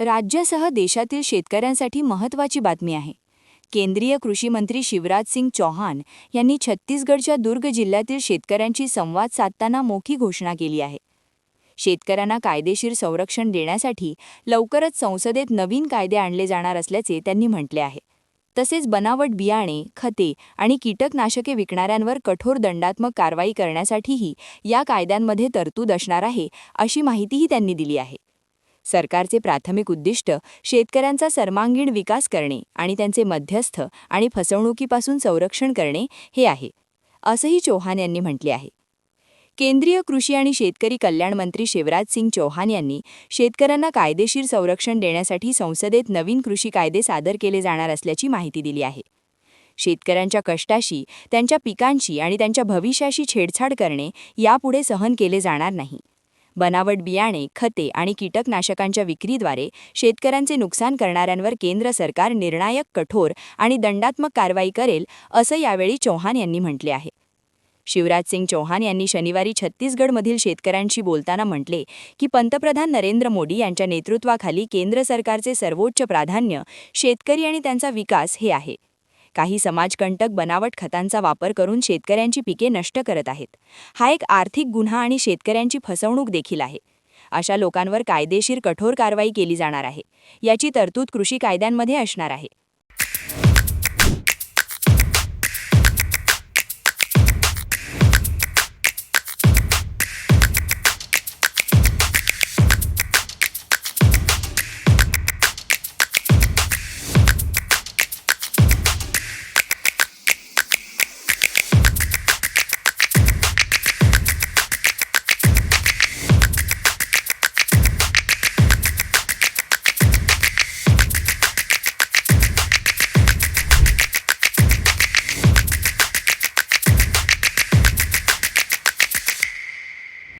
राज्यासह देशातील शेतकऱ्यांसाठी महत्त्वाची बातमी आहे. केंद्रीय कृषी मंत्री शिवराज सिंग चौहान यांनी छत्तीसगडच्या दुर्ग जिल्ह्यातील शेतकऱ्यांशी संवाद साधताना मोठी घोषणा केली आहे. शेतकऱ्यांना कायदेशीर संरक्षण देण्यासाठी लवकरच संसदेत नवीन कायदे आणले जाणार असल्याचे त्यांनी म्हटले आहे. तसेच बनावट बियाणे, खते आणि कीटकनाशके विकणाऱ्यांवर कठोर दंडात्मक कारवाई करण्यासाठीही या कायद्यांमध्ये तरतूद असणार आहे, अशी माहितीही त्यांनी दिली आहे. सरकारचे प्राथमिक उद्दिष्ट शेतकऱ्यांचा सर्वांगीण विकास करणे आणि त्यांचे मध्यस्थ आणि फसवणुकीपासून संरक्षण करणे हे आहे, असंही चौहान यांनी म्हटले आहे. केंद्रीय कृषी आणि शेतकरी कल्याण मंत्री शिवराज सिंग चौहान यांनी शेतकऱ्यांना कायदेशीर संरक्षण देण्यासाठी संसदेत नवीन कृषी कायदे सादर केले जाणार असल्याची माहिती दिली आहे. शेतकऱ्यांच्या कष्टाशी, त्यांच्या पिकांशी आणि त्यांच्या भविष्याशी छेडछाड करणे यापुढे सहन केले जाणार नाही. बनावट बियाणे, खते आणि कीटकनाशकांच्या विक्रीद्वारे शेतकऱ्यांचे नुकसान करणाऱ्यांवर केंद्र सरकार निर्णायक, कठोर आणि दंडात्मक कारवाई करेल, असं यावेळी चौहान यांनी म्हटले आहे. शिवराज सिंग चौहान यांनी शनिवारी छत्तीसगडमधील शेतकऱ्यांशी बोलताना म्हटले की पंतप्रधान नरेंद्र मोदी यांच्या नेतृत्वाखाली केंद्र सरकारचे सर्वोच्च प्राधान्य शेतकरी आणि त्यांचा विकास हे आहे. काही समाजकंटक बनावट खतांचा वापर करून शेतकऱ्यांची पिके नष्ट करत आहेत. हा एक आर्थिक गुन्हा आणि शेतकऱ्यांची फसवणूक देखील आहे. अशा लोकांवर कायदेशीर कठोर कारवाई केली जाणार आहे. याची तरतूद कृषी कायद्यांमध्ये असणार आहे.